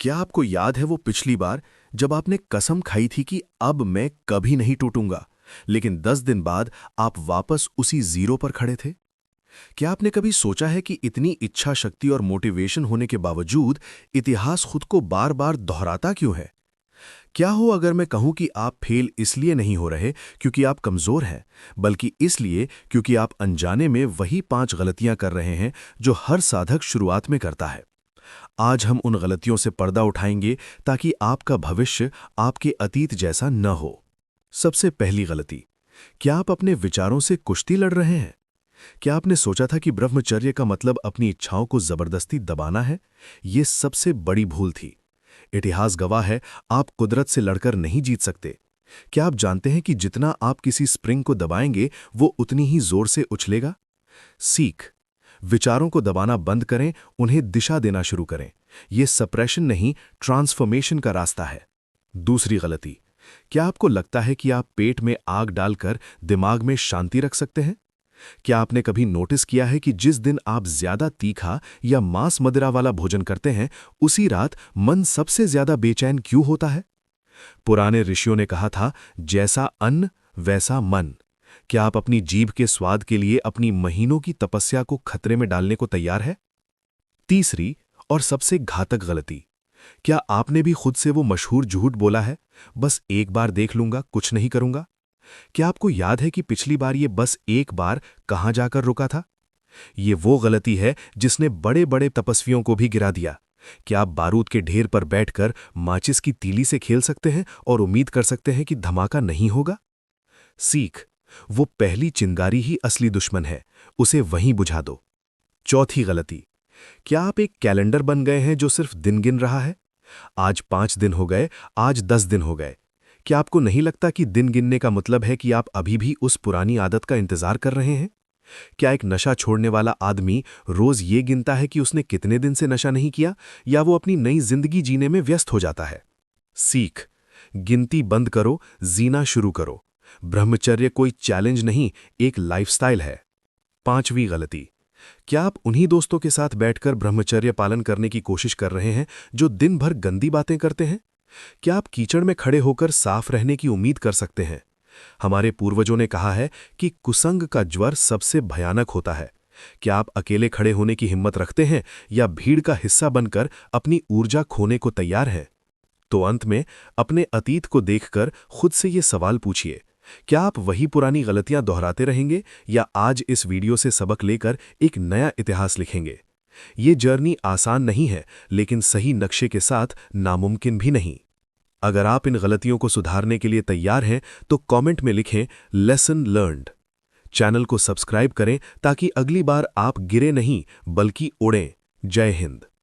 क्या आपको याद है वो पिछली बार जब आपने कसम खाई थी कि अब मैं कभी नहीं टूटूंगा, लेकिन 10 दिन बाद आप वापस उसी जीरो पर खड़े थे? क्या आपने कभी सोचा है कि इतनी इच्छा शक्ति और मोटिवेशन होने के बावजूद इतिहास खुद को बार बार दोहराता क्यों है? क्या हो अगर मैं कहूं कि आप फेल इसलिए नहीं हो रहे क्योंकि आप कमजोर हैं, बल्कि इसलिए क्योंकि आप अनजाने में वही 5 गलतियां कर रहे हैं जो हर साधक शुरुआत में करता है। आज हम उन गलतियों से पर्दा उठाएंगे ताकि आपका भविष्य आपके अतीत जैसा न हो। सबसे पहली गलती, क्या आप अपने विचारों से कुश्ती लड़ रहे हैं? क्या आपने सोचा था कि ब्रह्मचर्य का मतलब अपनी इच्छाओं को जबरदस्ती दबाना है? ये सबसे बड़ी भूल थी। इतिहास गवाह है, आप कुदरत से लड़कर नहीं जीत सकते। क्या आप जानते हैं कि जितना आप किसी स्प्रिंग को दबाएंगे, वो उतनी ही जोर से उछलेगा? सीख, विचारों को दबाना बंद करें, उन्हें दिशा देना शुरू करें। यह सप्रेशन नहीं, ट्रांसफॉर्मेशन का रास्ता है। दूसरी गलती, क्या आपको लगता है कि आप पेट में आग डालकर दिमाग में शांति रख सकते हैं? क्या आपने कभी नोटिस किया है कि जिस दिन आप ज्यादा तीखा या मांस मदिरा वाला भोजन करते हैं, उसी रात मन सबसे ज्यादा बेचैन क्यों होता है? पुराने ऋषियों ने कहा था, जैसा अन्न वैसा मन। क्या आप अपनी जीभ के स्वाद के लिए अपनी महीनों की तपस्या को खतरे में डालने को तैयार है? तीसरी और सबसे घातक गलती, क्या आपने भी खुद से वो मशहूर झूठ बोला है, बस एक बार देख लूंगा, कुछ नहीं करूंगा? क्या आपको याद है कि पिछली बार ये बस एक बार कहां जाकर रुका था? ये वो गलती है जिसने बड़े बड़े तपस्वियों को भी गिरा दिया। क्या आप बारूद के ढेर पर बैठकर माचिस की तीली से खेल सकते हैं और उम्मीद कर सकते हैं कि धमाका नहीं होगा? सीख, वो पहली चिंगारी ही असली दुश्मन है, उसे वहीं बुझा दो। चौथी गलती, क्या आप एक कैलेंडर बन गए हैं जो सिर्फ दिन गिन रहा है? आज 5 दिन हो गए, आज 10 दिन हो गए। क्या आपको नहीं लगता कि दिन गिनने का मतलब है कि आप अभी भी उस पुरानी आदत का इंतजार कर रहे हैं? क्या एक नशा छोड़ने वाला आदमी रोज ये गिनता है कि उसने कितने दिन से नशा नहीं किया, या वो अपनी नई जिंदगी जीने में व्यस्त हो जाता है? सीख, गिनती बंद करो, जीना शुरू करो। ब्रह्मचर्य कोई चैलेंज नहीं, एक लाइफस्टाइल है। पांचवी गलती, क्या आप उन्हीं दोस्तों के साथ बैठकर ब्रह्मचर्य पालन करने की कोशिश कर रहे हैं जो दिन भर गंदी बातें करते हैं? क्या आप कीचड़ में खड़े होकर साफ रहने की उम्मीद कर सकते हैं? हमारे पूर्वजों ने कहा है कि कुसंग का ज्वर सबसे भयानक होता है। क्या आप अकेले खड़े होने की हिम्मत रखते हैं, या भीड़ का हिस्सा बनकर अपनी ऊर्जा खोने को तैयार हैं? तो अंत में अपने अतीत को देखकर खुद से ये सवाल पूछिए, क्या आप वही पुरानी गलतियां दोहराते रहेंगे, या आज इस वीडियो से सबक लेकर एक नया इतिहास लिखेंगे? ये जर्नी आसान नहीं है, लेकिन सही नक्शे के साथ नामुमकिन भी नहीं। अगर आप इन गलतियों को सुधारने के लिए तैयार हैं तो कमेंट में लिखें लेसन लर्न्ड। चैनल को सब्सक्राइब करें ताकि अगली बार आप गिरे नहीं बल्कि उड़ें। जय हिंद।